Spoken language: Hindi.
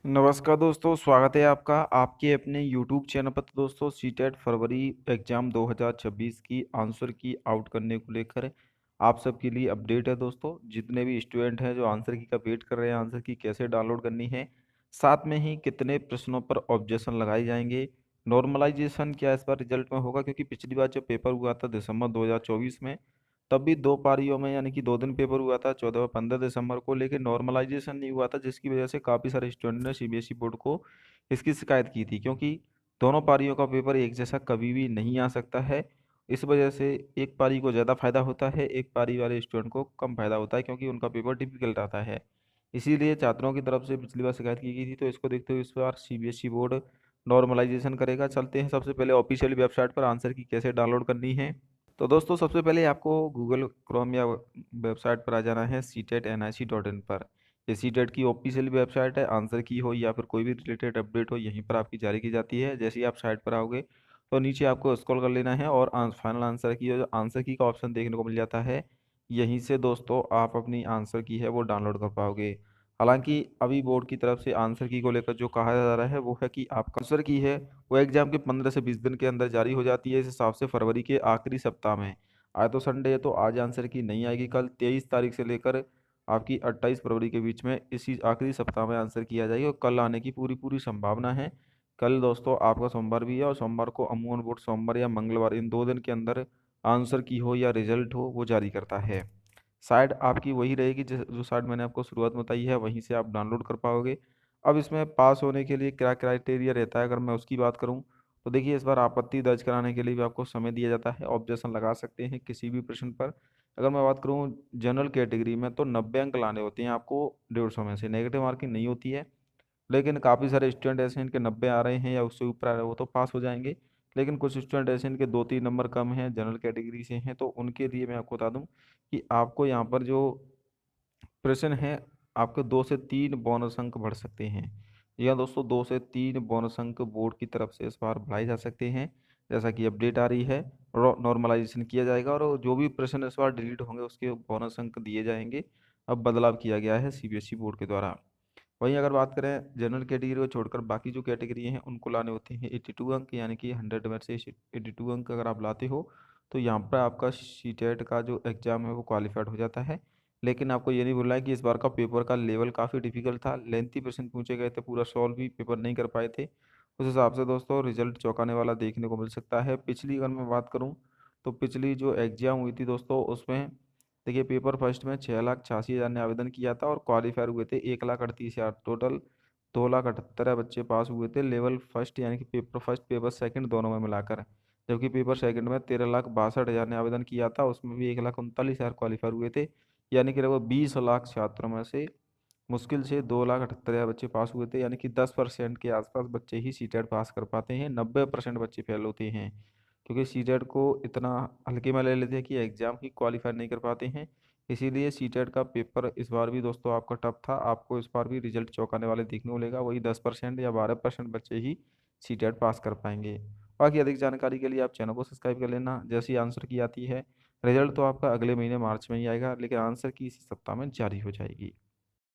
नमस्कार दोस्तों, स्वागत है आपका आपके अपने यूट्यूब चैनल पर। तो दोस्तों, सीटेट फरवरी एग्जाम 2026 की आंसर की आउट करने को लेकर आप सबके लिए अपडेट है। दोस्तों, जितने भी स्टूडेंट हैं जो आंसर की का वेट कर रहे हैं, आंसर की कैसे डाउनलोड करनी है, साथ में ही कितने प्रश्नों पर ऑब्जेक्शन लगाए जाएंगे, नॉर्मलाइजेशन क्या इस बार रिजल्ट में होगा, क्योंकि पिछली बार जब पेपर हुआ था दिसंबर 2024 में, तब भी दो पारियों में यानी कि 2 दिन पेपर हुआ था, 14 व 15 दिसंबर को, लेकिन नॉर्मलाइजेशन नहीं हुआ था, जिसकी वजह से काफ़ी सारे स्टूडेंट ने सीबीएसई बोर्ड को इसकी शिकायत की थी, क्योंकि दोनों पारियों का पेपर एक जैसा कभी भी नहीं आ सकता है। इस वजह से एक पारी को ज़्यादा फायदा होता है, एक पारी वाले स्टूडेंट को कम फायदा होता है, क्योंकि उनका पेपर डिफिकल्ट आता है। इसीलिए छात्रों की तरफ से पिछली बार शिकायत की गई थी, तो इसको देखते हुए इस बार सीबीएसई बोर्ड नॉर्मलाइजेशन करेगा। चलते हैं सबसे पहले ऑफिशियल वेबसाइट पर आंसर की कैसे डाउनलोड करनी है। तो दोस्तों, सबसे पहले आपको गूगल क्रोम या वेबसाइट पर आ जाना है CTET.nic.in पर। ये सीटेट की ऑफिशियल वेबसाइट है, आंसर की हो या फिर कोई भी रिलेटेड अपडेट हो यहीं पर आपकी जारी की जाती है। जैसे ही आप साइट पर आओगे तो नीचे आपको स्क्रॉल कर लेना है और फाइनल आंसर की जो आंसर की का ऑप्शन देखने को मिल जाता है। यहीं से दोस्तों आप अपनी आंसर की है वो डाउनलोड कर पाओगे। हालांकि अभी बोर्ड की तरफ से आंसर की को लेकर जो कहा जा रहा है वो है कि आपका आंसर की है वो एग्जाम के 15 से 20 दिन के अंदर जारी हो जाती है। इस हिसाब से फरवरी के आखिरी सप्ताह में, आज तो संडे है तो आज आंसर की नहीं आएगी, कल 23 तारीख से लेकर आपकी 28 फरवरी के बीच में इसी आखिरी सप्ताह में आंसर किया जाएगा और कल आने की पूरी पूरी संभावना है। कल दोस्तों आपका सोमवार भी है और सोमवार को अमूमन बोर्ड सोमवार या मंगलवार इन 2 दिन के अंदर आंसर की हो या रिजल्ट हो वो जारी करता है। साइट आपकी वही रहेगी जो साइट मैंने आपको शुरुआत में बताई है, वहीं से आप डाउनलोड कर पाओगे। अब इसमें पास होने के लिए क्या क्राइटेरिया रहता है, अगर मैं उसकी बात करूं तो देखिए, इस बार आपत्ति दर्ज कराने के लिए भी आपको समय दिया जाता है, ऑब्जेक्शन लगा सकते हैं किसी भी प्रश्न पर। अगर मैं बात करूं जनरल कैटेगरी में तो 90 अंक लाने होते हैं आपको, 150 में से नेगेटिव मार्किंग नहीं होती है। लेकिन काफ़ी सारे स्टूडेंट ऐसे हैं इनके 90 आ रहे हैं या उससे ऊपर आ रहे हैं, वो तो पास हो जाएंगे। लेकिन कुछ स्टूडेंट ऐसे हैं इनके 2-3 नंबर कम हैं, जनरल कैटेगरी से हैं, तो उनके लिए मैं आपको बता दूं कि आपको यहाँ पर जो प्रश्न है, आपके 2 से 3 बोनस अंक बढ़ सकते हैं। या दोस्तों, 2 से 3 बोनस अंक बोर्ड की तरफ से इस बार बढ़ाए जा सकते हैं। जैसा कि अपडेट आ रही है, नॉर्मलाइजेशन किया जाएगा और जो भी प्रश्न इस बार डिलीट होंगे उसके बोनस अंक दिए जाएंगे। अब बदलाव किया गया है सीबीएसई बोर्ड के द्वारा। वहीं अगर बात करें जनरल कैटेगरी को छोड़कर बाकी जो कैटेगरी हैं उनको लाने होते हैं 82 अंक, यानी कि 100 में से 82 अंक अगर आप लाते हो तो यहाँ पर आपका सीटेट का जो एग्ज़ाम है वो क्वालिफाइड हो जाता है। लेकिन आपको ये नहीं भूलना है कि इस बार का पेपर का लेवल काफ़ी डिफिकल्ट था, लेंथी प्रश्न पूछे गए थे, पूरा सॉल्व भी पेपर नहीं कर पाए थे। उस हिसाब से दोस्तों रिजल्ट चौंकाने वाला देखने को मिल सकता है। पिछली अगर मैं बात करूँ तो पिछली जो एग्ज़ाम हुई थी दोस्तों, उसमें देखिए पेपर फर्स्ट में 6,86,000 ने आवेदन किया था और क्वालिफायर हुए थे 1,38,000। टोटल 2,78,000 बच्चे पास हुए थे लेवल फर्स्ट, यानी कि पेपर फर्स्ट पेपर सेकंड दोनों में मिलाकर। जबकि पेपर सेकंड में 13,62,000 ने आवेदन किया था, उसमें भी 1,39,000 क्वालिफायर हुए थे। यानी कि लगभग 20 लाख छात्रों में से मुश्किल से 2,78,000 बच्चे पास हुए थे, यानी कि 10% के आसपास बच्चे ही सीटेट पास कर पाते हैं, 90% बच्चे फेल होते हैं। क्योंकि सीटेट को इतना हल्के में ले लेते हैं कि एग्ज़ाम ही क्वालिफाई नहीं कर पाते हैं। इसीलिए सीटेट का पेपर इस बार भी दोस्तों आपका टफ था, आपको इस बार भी रिजल्ट चौंकाने वाले देखने को मिलेगा। वही 10% या 12% बच्चे ही सीटेट पास कर पाएंगे। बाकी अधिक जानकारी के लिए आप चैनल को सब्सक्राइब कर लेना। जैसी आंसर की आती है, रिजल्ट तो आपका अगले महीने मार्च में ही आएगा, लेकिन आंसर की इसी सप्ताह में जारी हो जाएगी।